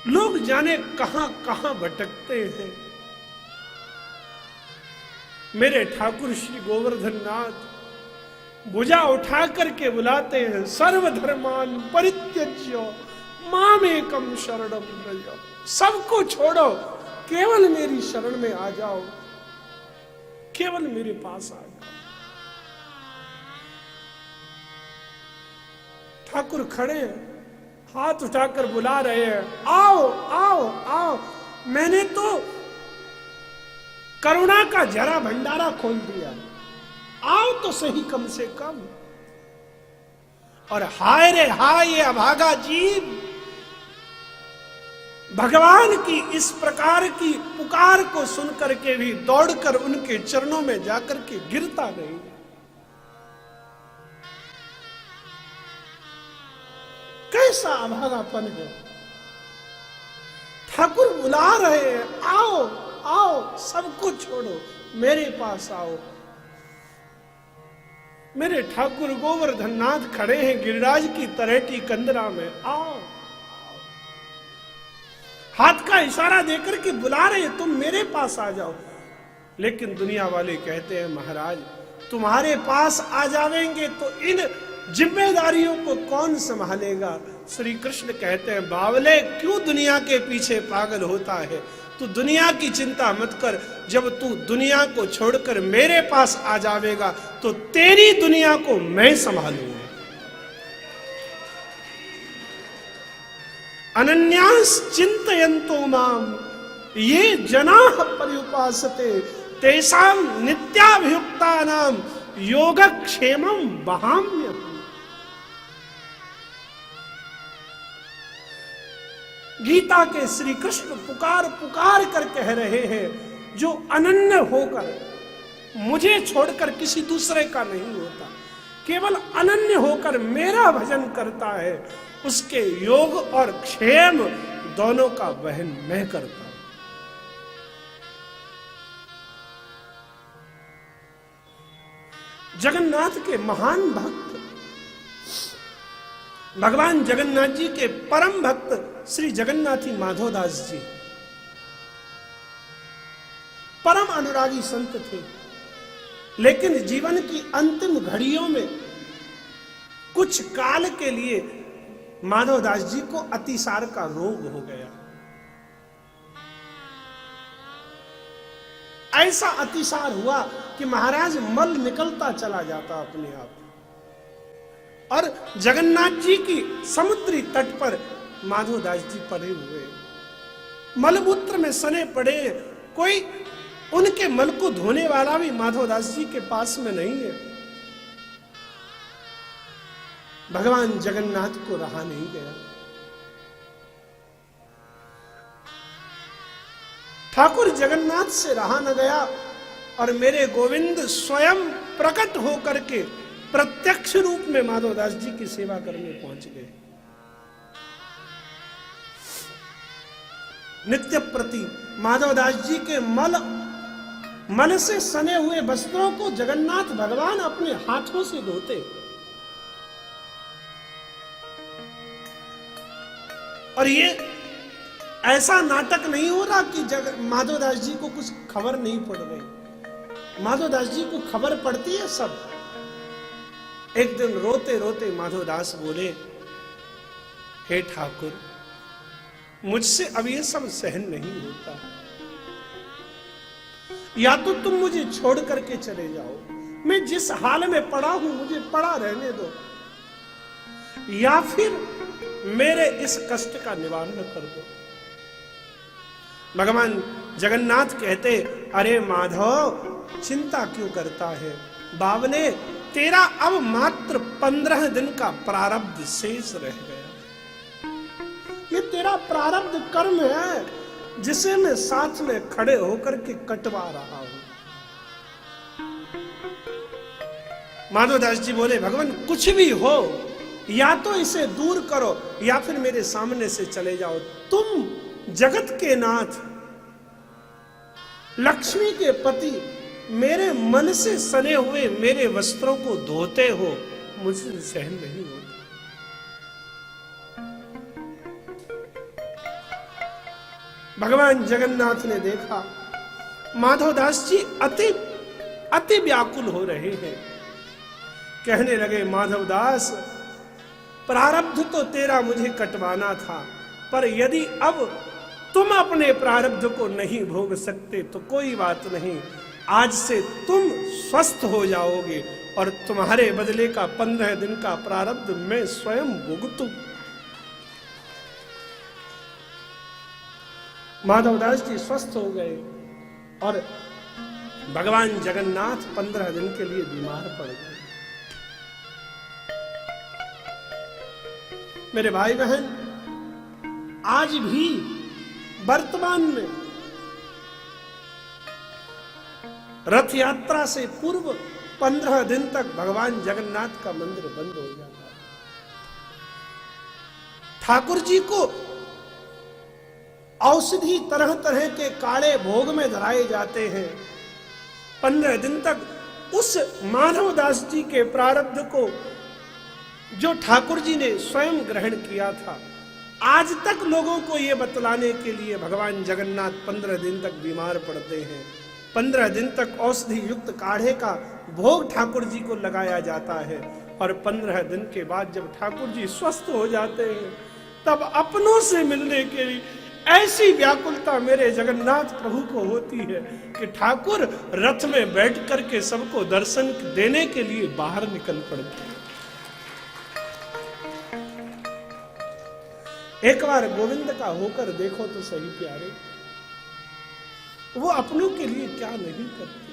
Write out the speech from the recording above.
लोग जाने कहां कहां भटकते हैं। मेरे ठाकुर श्री गोवर्धन नाथ भुजा उठा करके बुलाते हैं, सर्वधर्मान परित्यज्य मामेकम शरणम व्रज। सबको छोड़ो, केवल मेरी शरण में आ जाओ, केवल मेरे पास आ जाओ। ठाकुर खड़े हैं, हाथ उठाकर बुला रहे हैं, आओ आओ आओ। मैंने तो करुणा का जरा भंडारा खोल दिया, आओ तो सही कम से कम। और हाय रे हाय ये अभागा जीव भगवान की इस प्रकार की पुकार को सुनकर के भी दौड़कर उनके चरणों में जाकर के गिरता नहीं। कैसा अभागापन है। ठाकुर बुला रहे हैं, आओ आओ, सबको छोड़ो, मेरे पास आओ। मेरे ठाकुर गोवर्धन नाथ खड़े हैं गिरिराज की तरेटी कंदरा में, आओ। हाथ का इशारा देकर के बुला रहे हैं, तुम मेरे पास आ जाओ। लेकिन दुनिया वाले कहते हैं, महाराज तुम्हारे पास आ जावेंगे तो इन जिम्मेदारियों को कौन संभालेगा। श्री कृष्ण कहते हैं, बावले क्यों दुनिया के पीछे पागल होता है, तू दुनिया की चिंता मत कर। जब तू दुनिया को छोड़कर मेरे पास आ जावेगा तो तेरी दुनिया को मैं संभालूंगा। अनन्यास चिंतयन्तो माम ये जनाः पर्युपासते तेषां नित्याभियुक्तानां योगक्षेमं वहाम्यहम्। गीता के श्री कृष्ण पुकार पुकार कर कह रहे हैं, जो अनन्य होकर मुझे छोड़कर किसी दूसरे का नहीं होता, केवल अनन्य होकर मेरा भजन करता है, उसके योग और क्षेम दोनों का वहन मैं करता हूं। जगन्नाथ के महान भक्त, भगवान जगन्नाथ जी के परम भक्त श्री जगन्नाथी माधोदास जी परम अनुरागी संत थे, लेकिन जीवन की अंतिम घड़ियों में कुछ काल के लिए माधवदास जी को अतिसार का रोग हो गया। ऐसा अतिसार हुआ कि महाराज मल निकलता चला जाता अपने आप। और जगन्नाथ जी की समुद्री तट पर माधवदास जी पड़े हुए, मलमूत्र में सने पड़े, कोई उनके मल को धोने वाला भी माधवदास जी के पास में नहीं है। भगवान जगन्नाथ को रहा नहीं गया। ठाकुर जगन्नाथ से रहा न गया और मेरे गोविंद स्वयं प्रकट होकर के प्रत्यक्ष रूप में माधवदास जी की सेवा करने पहुंच गए। नित्य प्रति माधवदास जी के मल से सने हुए वस्त्रों को जगन्नाथ भगवान अपने हाथों से धोते। और ये ऐसा नाटक नहीं हो रहा कि माधवदास जी को कुछ खबर नहीं पड़ रही। माधवदास जी को खबर पड़ती है सब। एक दिन रोते रोते माधवदास बोले, हे ठाकुर, मुझसे अब ये सब सहन नहीं होता, या तो तुम मुझे छोड़ करके चले जाओ, मैं जिस हाल में पड़ा हूं मुझे पड़ा रहने दो, या फिर मेरे इस कष्ट का निवारण कर दो। भगवान जगन्नाथ कहते, अरे माधव चिंता क्यों करता है, बावले तेरा अब मात्र 15 दिन का प्रारब्ध शेष रह गया। ये तेरा प्रारब्ध कर्म है जिसे मैं साथ में खड़े होकर के कटवा रहा हूं। माधवदास जी बोले, भगवान कुछ भी हो, या तो इसे दूर करो या फिर मेरे सामने से चले जाओ। तुम जगत के नाथ, लक्ष्मी के पति, मेरे मन से सने हुए मेरे वस्त्रों को धोते हो, मुझसे सहन नहीं होता। भगवान जगन्नाथ ने देखा माधवदास जी अति व्याकुल हो रहे हैं। कहने लगे, माधवदास, प्रारब्ध तो तेरा मुझे कटवाना था, पर यदि अब तुम अपने प्रारब्ध को नहीं भोग सकते तो कोई बात नहीं, आज से तुम स्वस्थ हो जाओगे और तुम्हारे बदले का 15 दिन का प्रारब्ध मैं स्वयं भुगतूं। माधवदास जी स्वस्थ हो गए और भगवान जगन्नाथ 15 दिन के लिए बीमार पड़ गए। मेरे भाई बहन, आज भी वर्तमान में रथ यात्रा से पूर्व 15 दिन तक भगवान जगन्नाथ का मंदिर बंद हो जाता है। ठाकुर जी को औषधि तरह तरह के काढ़े भोग में धराए जाते हैं। 15 दिन तक उस माधवदास जी के प्रारब्ध को जो ठाकुर जी ने स्वयं ग्रहण किया था, आज तक लोगों को यह बतलाने के लिए भगवान जगन्नाथ 15 दिन तक बीमार पड़ते हैं। 15 दिन तक औषधि युक्त काढ़े का भोग ठाकुर जी को लगाया जाता है और 15 दिन के बाद जब ठाकुर जी स्वस्थ हो जाते हैं, तब अपनों से मिलने के लिए ऐसी व्याकुलता मेरे जगन्नाथ प्रभु को होती है कि ठाकुर रथ में बैठ करके सबको दर्शन देने के लिए बाहर निकल पड़ते हैं। एक बार गोविंद का होकर देखो तो सही प्यारे, वो अपनों के लिए क्या नहीं करते।